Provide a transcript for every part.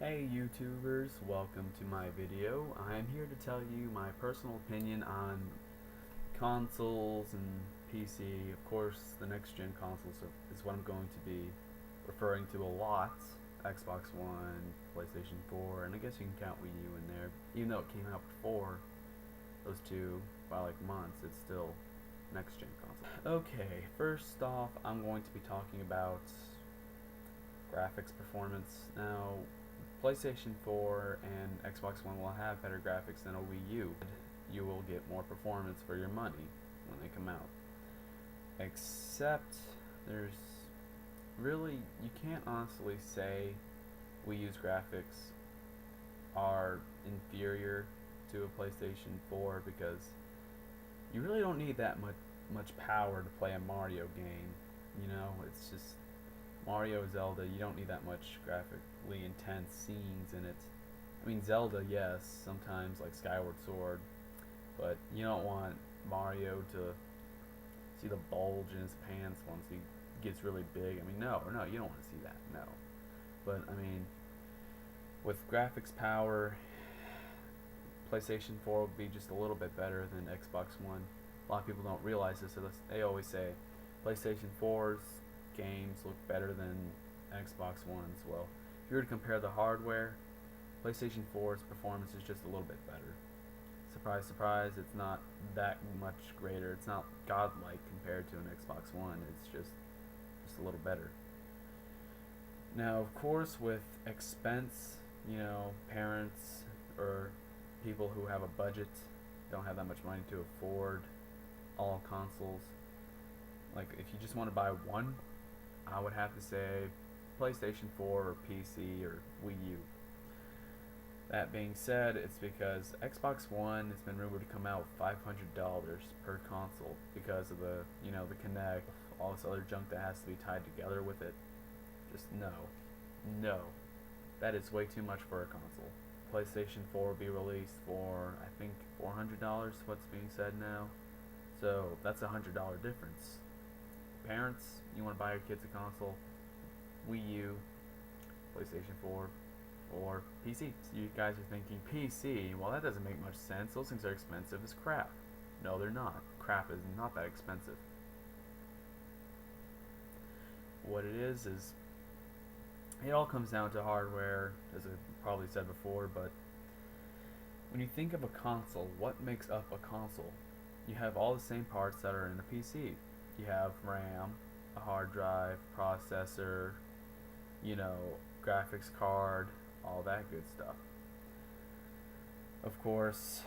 Hey YouTubers, welcome to my video. I'm here to tell you my personal opinion on consoles and PC. Of course, the next gen consoles is what I'm going to be referring to a lot. Xbox One, PlayStation 4, and I guess you can count Wii U in there. Even though it came out before those two by like months, it's still next gen console. Okay, first off, I'm going to be talking about graphics performance. Now, PlayStation 4 and Xbox One will have better graphics than a Wii U. You will get more performance for your money when they come out. Except, there's really, you can't honestly say Wii U's graphics are inferior to a PlayStation 4 because you really don't need that much power to play a Mario game. You know, it's just Mario, Zelda, you don't need that much graphically intense scenes in it. I mean, Zelda, yes, sometimes like Skyward Sword, but you don't want Mario to see the bulge in his pants once he gets really big. I mean, no, you don't want to see that, no. But, I mean, with graphics power, PlayStation 4 will be just a little bit better than Xbox One. A lot of people don't realize this, so they always say PlayStation 4's games look better than Xbox One's. Well, if you were to compare the hardware, PlayStation 4's performance is just a little bit better. Surprise, surprise, it's not that much greater. It's not godlike compared to an Xbox One. It's just a little better. Now, of course, with expense, parents or people who have a budget don't have that much money to afford all consoles. Like, if you just want to buy one, I would have to say PlayStation 4 or PC or Wii U. That being said, it's because Xbox One has been rumored to come out $500 per console because of the Kinect, all this other junk that has to be tied together with it. Just no, that is way too much for a console. PlayStation 4 will be released for I think $400. What's being said now, so that's $100 difference. Parents, you want to buy your kids a console, Wii U, PlayStation 4, or PC. So you guys are thinking PC, well, that doesn't make much sense. Those things are expensive as crap. No, they're not. Crap is not that expensive. What it is it all comes down to hardware, as I probably said before, but when you think of a console, what makes up a console? You have all the same parts that are in a PC. You have RAM, a hard drive, processor, graphics card, all that good stuff. Of course,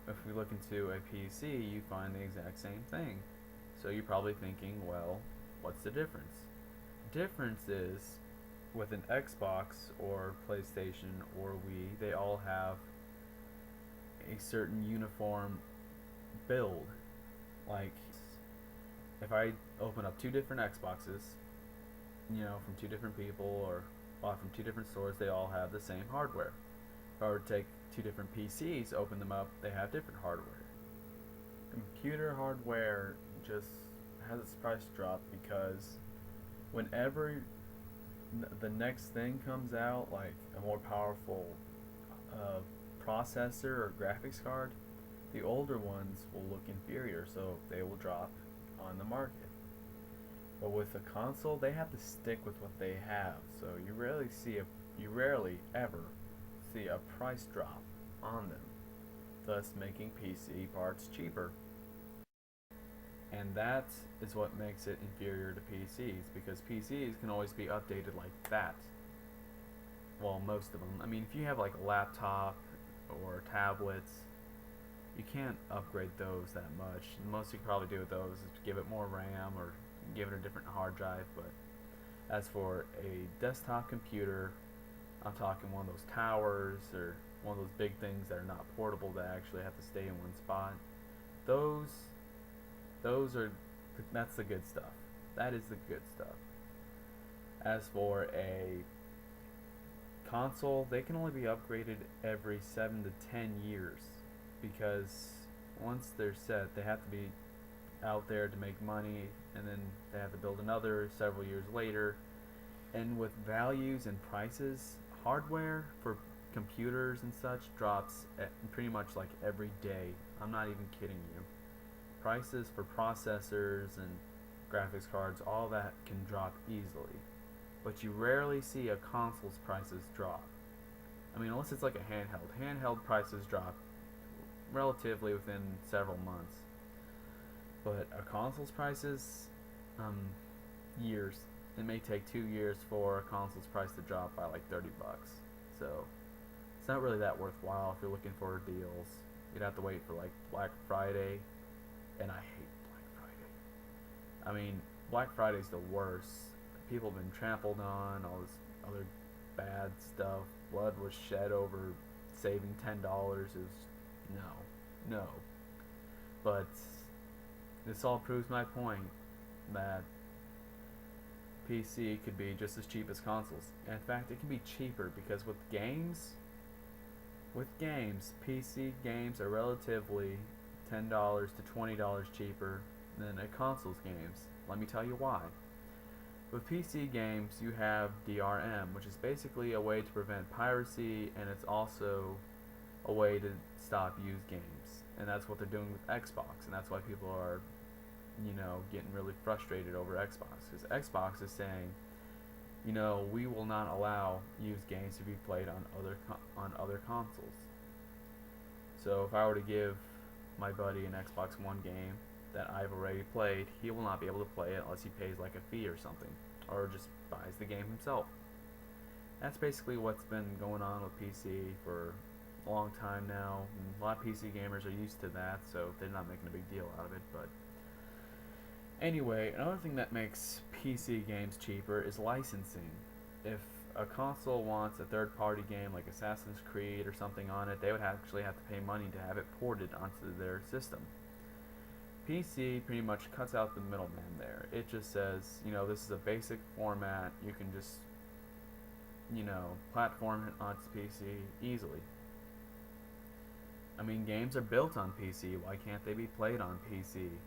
if we look into a PC, you find the exact same thing. So you're probably thinking, well, what's the difference? The difference is, with an Xbox or PlayStation or Wii, they all have a certain uniform build. Like, if I open up two different Xboxes, from two different people or bought from two different stores, they all have the same hardware. If I were to take two different PCs, open them up, they have different hardware. Computer hardware just has its price drop because whenever the next thing comes out, like a more powerful processor or graphics card, the older ones will look inferior, so they will drop on the market. But with a console, they have to stick with what they have, so you rarely ever see a price drop on them, thus making PC parts cheaper. And that is what makes it inferior to PCs, because PCs can always be updated like that. Well, most of them. I mean, if you have like a laptop or tablets, you can't upgrade those that much. The most you can probably do with those is give it more RAM or give it a different hard drive. But as for a desktop computer, I'm talking one of those towers or one of those big things that are not portable, that actually have to stay in one spot. That's the good stuff. That is the good stuff. As for a console, they can only be upgraded every 7 to 10 years, because once they're set, they have to be out there to make money, and then they have to build another several years later. And with values and prices, hardware for computers and such drops pretty much like every day. I'm not even kidding you. Prices for processors and graphics cards, all that can drop easily. But you rarely see a console's prices drop. I mean, unless it's like a handheld. Handheld prices drop relatively within several months. But a console's prices, years. It may take 2 years for a console's price to drop by like $30. So it's not really that worthwhile if you're looking for deals. You'd have to wait for like Black Friday, and I hate Black Friday. I mean, Black Friday's the worst. People have been trampled on, all this other bad stuff. Blood was shed over saving $10. Is no. But this all proves my point that PC could be just as cheap as consoles. In fact, it can be cheaper because with games, PC games are relatively $10 to $20 cheaper than a console's games. Let me tell you why. With PC games, you have DRM, which is basically a way to prevent piracy, and it's also a way to stop used games. And that's what they're doing with Xbox, and that's why people are, getting really frustrated over Xbox. Because Xbox is saying, we will not allow used games to be played on other consoles. So if I were to give my buddy an Xbox One game that I've already played, he will not be able to play it unless he pays like a fee or something, or just buys the game himself. That's basically what's been going on with PC for a long time now, and a lot of PC gamers are used to that, so they're not making a big deal out of it. But anyway, another thing that makes PC games cheaper is licensing. If a console wants a third-party game like Assassin's Creed or something on it, they would actually have to pay money to have it ported onto their system. PC pretty much cuts out the middleman there. It just says, this is a basic format. You can just, platform it onto PC easily. I mean, games are built on PC. Why can't they be played on PC?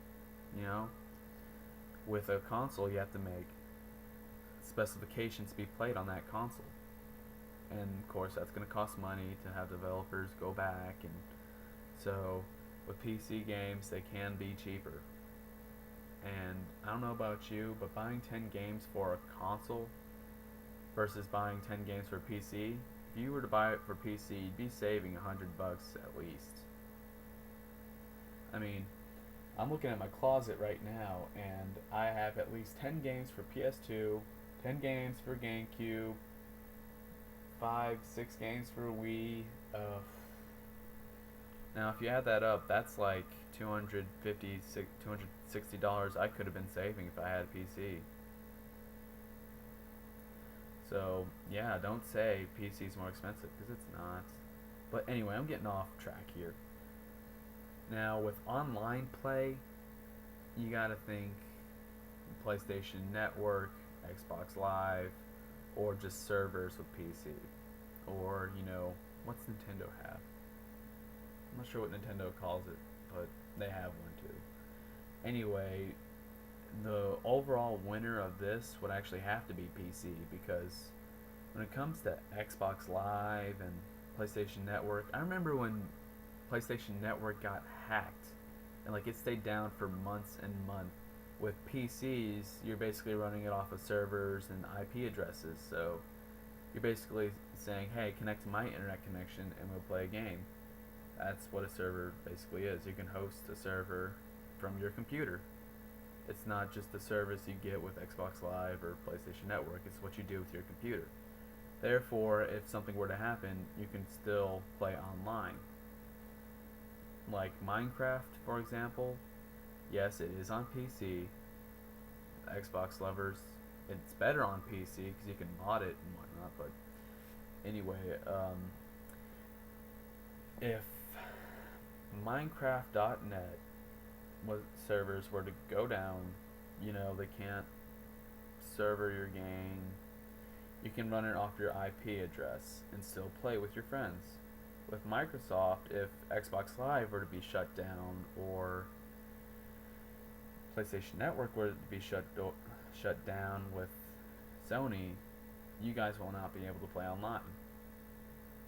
With a console, you have to make specifications to be played on that console. And of course, that's going to cost money to have developers go back. And so with PC games, they can be cheaper. And I don't know about you, but buying 10 games for a console versus buying 10 games for PC, if you were to buy it for PC, you'd be saving $100 at least. I mean, I'm looking at my closet right now, and I have at least 10 games for PS2, 10 games for GameCube, 6 games for Wii. Now, if you add that up, that's like $260 I could have been saving if I had a PC. So, yeah, don't say PC is more expensive, because it's not. But anyway, I'm getting off track here. Now, with online play, you gotta think PlayStation Network, Xbox Live, or just servers with PC. Or, what's Nintendo have? I'm not sure what Nintendo calls it, but they have one too. Anyway, the overall winner of this would actually have to be PC, because when it comes to Xbox Live and PlayStation Network, I remember when PlayStation Network got hacked and it stayed down for months and months. With PCs, you're basically running it off of servers and IP addresses, so you're basically saying, hey, connect to my internet connection and we'll play a game. That's what a server basically is. You can host a server from your computer. It's not just the service you get with Xbox Live or PlayStation Network, it's what you do with your computer. Therefore, if something were to happen, you can still play online. Like Minecraft, for example, yes, it is on PC. Xbox lovers, it's better on PC because you can mod it and whatnot, but anyway, if Minecraft.net servers were to go down, they can't server your game, you can run it off your IP address and still play with your friends. With Microsoft, if Xbox Live were to be shut down or PlayStation Network were to be shut down with Sony, you guys will not be able to play online.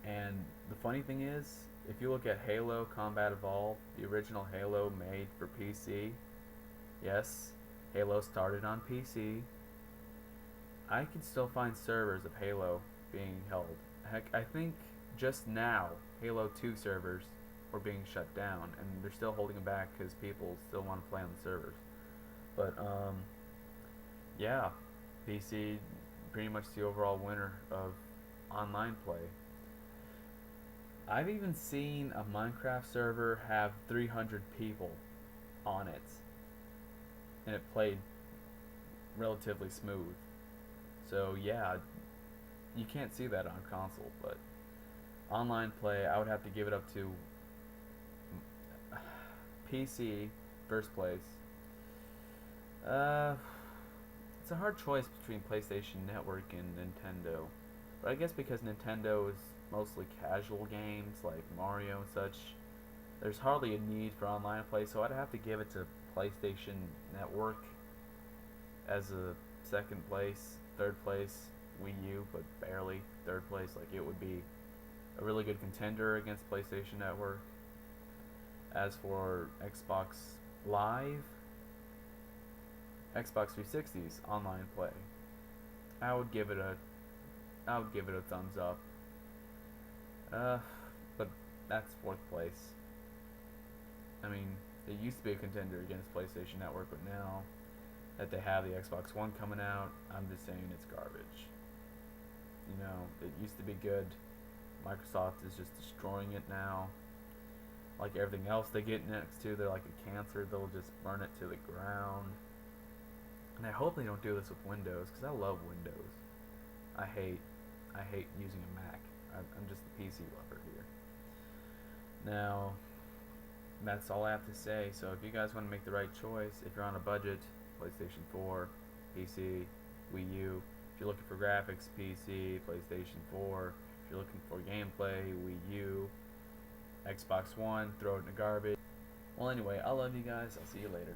And the funny thing is, if you look at Halo Combat Evolved, the original Halo made for PC, yes, Halo started on PC. I can still find servers of Halo being held. Heck, I think just now Halo 2 servers were being shut down, and they're still holding them back because people still want to play on the servers. But yeah, PC pretty much the overall winner of online play. I've even seen a Minecraft server have 300 people on it, and it played relatively smooth. So yeah, you can't see that on console, but online play, I would have to give it up to PC first place. Uh, it's a hard choice between PlayStation Network and Nintendo, but I guess because Nintendo is mostly casual games like Mario and such, there's hardly a need for online play, so I'd have to give it to PlayStation Network as a second place. Third place, Wii U, but barely third place. Like, it would be a really good contender against PlayStation Network. As for Xbox Live, Xbox 360's online play, I would give it a thumbs up. But that's fourth place. I mean, it used to be a contender against PlayStation Network, but now that they have the Xbox One coming out, I'm just saying it's garbage. You know, it used to be good. Microsoft is just destroying it now. Like everything else they get next to, they're like a cancer. They'll just burn it to the ground. And I hope they don't do this with Windows, because I love Windows. I hate using a Mac. I'm just a PC lover here. Now, that's all I have to say. So if you guys want to make the right choice, if you're on a budget, PlayStation 4, PC, Wii U. If you're looking for graphics, PC, PlayStation 4. If you're looking for gameplay, Wii U, Xbox One, throw it in the garbage. Well, anyway, I love you guys. I'll see you later.